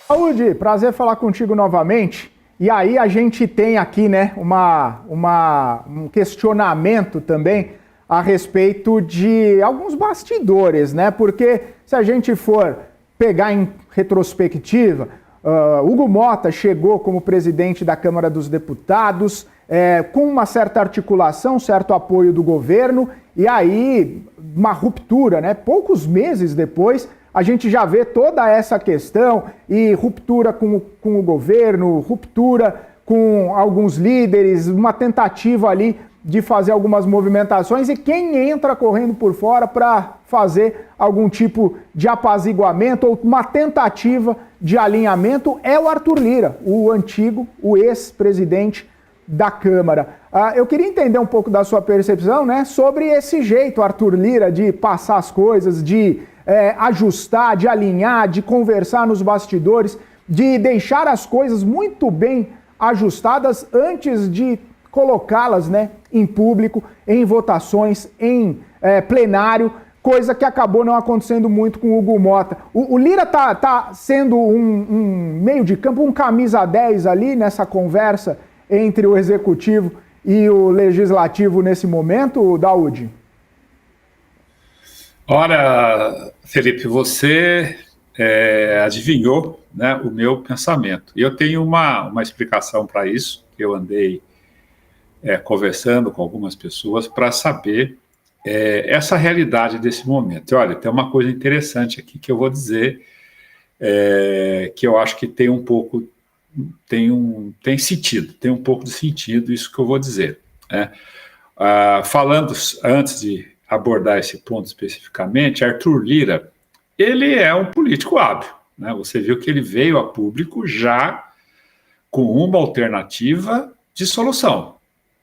Saúde, prazer falar contigo novamente. E aí a gente tem aqui, né, um questionamento também a respeito de alguns bastidores, né? Porque se a gente for pegar em retrospectiva, Hugo Motta chegou como presidente da Câmara dos Deputados, com uma certa articulação, certo apoio do governo, e aí uma ruptura, né? Poucos meses depois, a gente já vê toda essa questão e ruptura com o governo, ruptura com alguns líderes, uma tentativa ali de fazer algumas movimentações, e quem entra correndo por fora para fazer algum tipo de apaziguamento ou uma tentativa de alinhamento é o Arthur Lira, o antigo, o ex-presidente da Câmara. Eu queria entender um pouco da sua percepção, né, sobre esse jeito, Arthur Lira, de passar as coisas, de ajustar, de alinhar, de conversar nos bastidores, de deixar as coisas muito bem ajustadas antes de colocá-las, né, em público, em votações, em plenário, coisa que acabou não acontecendo muito com o Hugo Motta. O Lira tá sendo um meio de campo, um camisa 10 ali nessa conversa entre o Executivo e o Legislativo nesse momento, Daúde? Ora, Felipe, você adivinhou, né, o meu pensamento. E eu tenho uma explicação para isso, que eu andei conversando com algumas pessoas para saber essa realidade desse momento. E olha, tem uma coisa interessante aqui que eu vou dizer, que eu acho que tem um pouco, tem sentido, tem um pouco de sentido isso que eu vou dizer. Falando, antes de abordar esse ponto especificamente, Arthur Lira, ele é um político hábil, né? Você viu que ele veio a público já com uma alternativa de solução.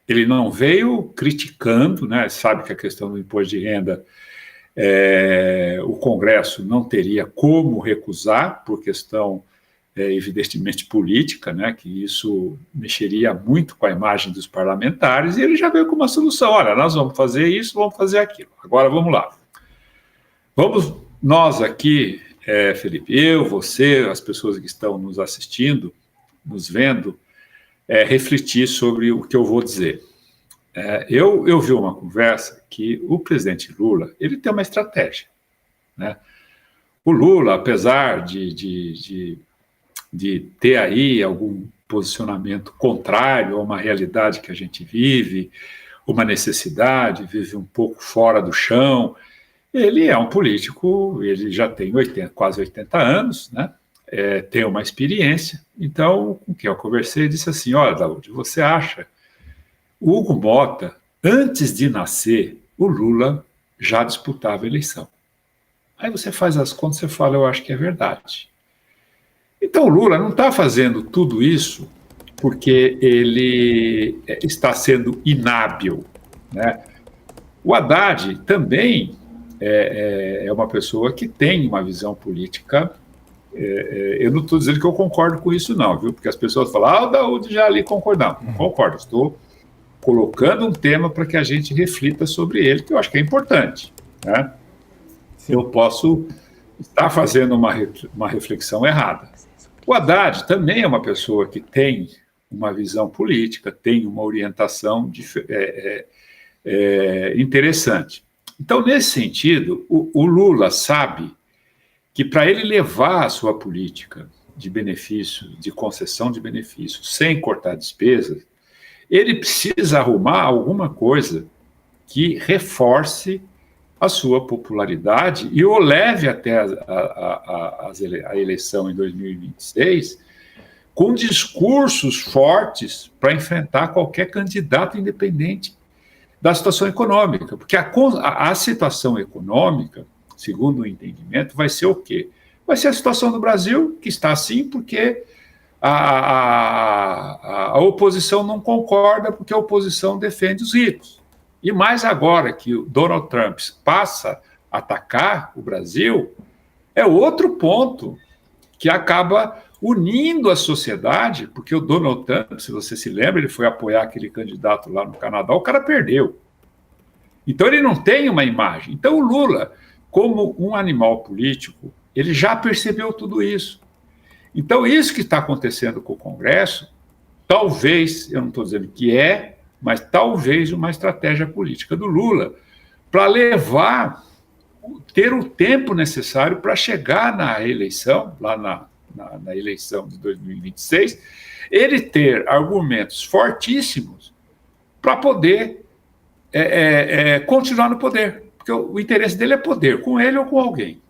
Ele não veio criticando, né? Sabe que a questão do imposto de renda, o Congresso não teria como recusar, por questão evidentemente política, né? Que isso mexeria muito com a imagem dos parlamentares, e ele já veio com uma solução. Olha, nós vamos fazer isso, vamos fazer aquilo. Agora vamos lá. Vamos nós aqui, Felipe, eu, você, as pessoas que estão nos assistindo, nos vendo, refletir sobre o que eu vou dizer. Eu vi uma conversa que o presidente Lula, ele tem uma estratégia, né? O Lula, apesar de ter aí algum posicionamento contrário a uma realidade que a gente vive, uma necessidade, vive um pouco fora do chão, ele é um político, ele já tem quase 80 anos, né? Tem uma experiência. Então, com quem eu conversei, disse assim: olha, Daúde, você acha, o Hugo Motta, antes de nascer, o Lula já disputava a eleição. Aí você faz as contas e fala: eu acho que é verdade. Então o Lula não está fazendo tudo isso porque ele está sendo inábil, né? O Haddad também é uma pessoa que tem uma visão política. Eu não estou dizendo que eu concordo com isso, não, viu? Porque as pessoas falam: o Daúde já ali concordamos. Não concordo, estou colocando um tema para que a gente reflita sobre ele, que eu acho que é importante, né? Eu posso estar fazendo uma reflexão errada. O Haddad também é uma pessoa que tem uma visão política, tem uma orientação interessante. Então, nesse sentido, o Lula sabe que para ele levar a sua política de benefício, de concessão de benefícios, sem cortar despesas, ele precisa arrumar alguma coisa que reforce a sua popularidade e o leve até a eleição em 2026 com discursos fortes para enfrentar qualquer candidato independente da situação econômica. Porque a situação econômica, segundo o entendimento, vai ser o quê? Vai ser a situação do Brasil, que está assim porque a oposição não concorda, porque a oposição defende os ricos. E mais agora que o Donald Trump passa a atacar o Brasil, é outro ponto que acaba unindo a sociedade, porque o Donald Trump, se você se lembra, ele foi apoiar aquele candidato lá no Canadá, o cara perdeu. Então ele não tem uma imagem. Então o Lula, como um animal político, ele já percebeu tudo isso. Então, isso que está acontecendo com o Congresso, talvez, eu não estou dizendo que é, mas talvez uma estratégia política do Lula para ter o tempo necessário para chegar na eleição, lá na eleição de 2026, ele ter argumentos fortíssimos para poder continuar no poder, porque o interesse dele é poder, com ele ou com alguém.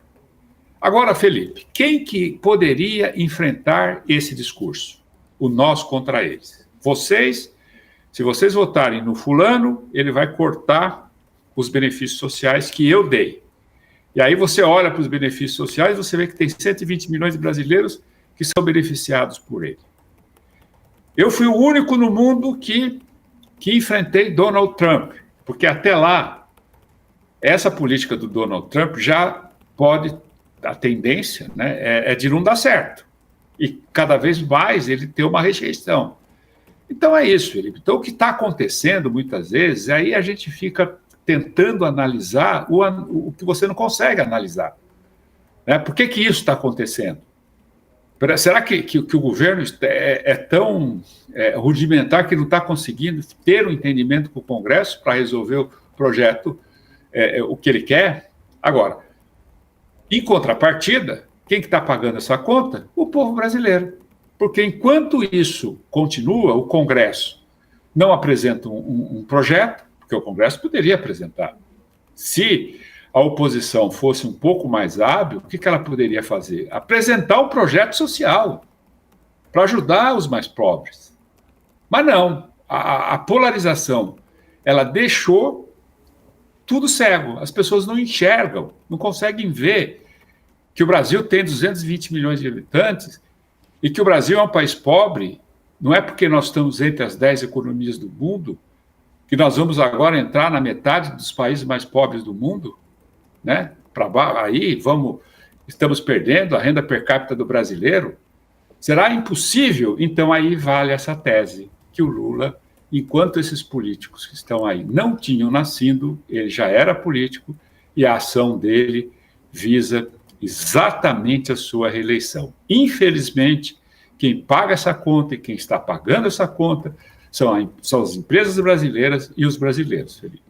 Agora, Felipe, quem que poderia enfrentar esse discurso? O nós contra eles. Se vocês votarem no fulano, ele vai cortar os benefícios sociais que eu dei. E aí você olha para os benefícios sociais, você vê que tem 120 milhões de brasileiros que são beneficiados por ele. Eu fui o único no mundo que enfrentei Donald Trump, porque até lá, essa política do Donald Trump já pode, a tendência, né, é de não dar certo. E cada vez mais ele tem uma rejeição. Então é isso, Felipe. Então o que está acontecendo muitas vezes, aí a gente fica tentando analisar o que você não consegue analisar. Né? Por que isso está acontecendo? Será que o governo é tão rudimentar que não está conseguindo ter um entendimento com o Congresso para resolver o projeto, o que ele quer? Agora, em contrapartida, quem que está pagando essa conta? O povo brasileiro. Porque enquanto isso continua, o Congresso não apresenta um projeto, porque o Congresso poderia apresentar. Se a oposição fosse um pouco mais hábil, o que ela poderia fazer? Apresentar um projeto social para ajudar os mais pobres. Mas não, a polarização, ela deixou tudo cego. As pessoas não enxergam, não conseguem ver que o Brasil tem 220 milhões de habitantes e que o Brasil é um país pobre. Não é porque nós estamos entre as 10 economias do mundo que nós vamos agora entrar na metade dos países mais pobres do mundo, né? Aí estamos perdendo a renda per capita do brasileiro. Será impossível? Então aí vale essa tese que o Lula, enquanto esses políticos que estão aí não tinham nascido, ele já era político e a ação dele visa exatamente a sua reeleição. Infelizmente, quem paga essa conta e quem está pagando essa conta são as empresas brasileiras e os brasileiros, Felipe.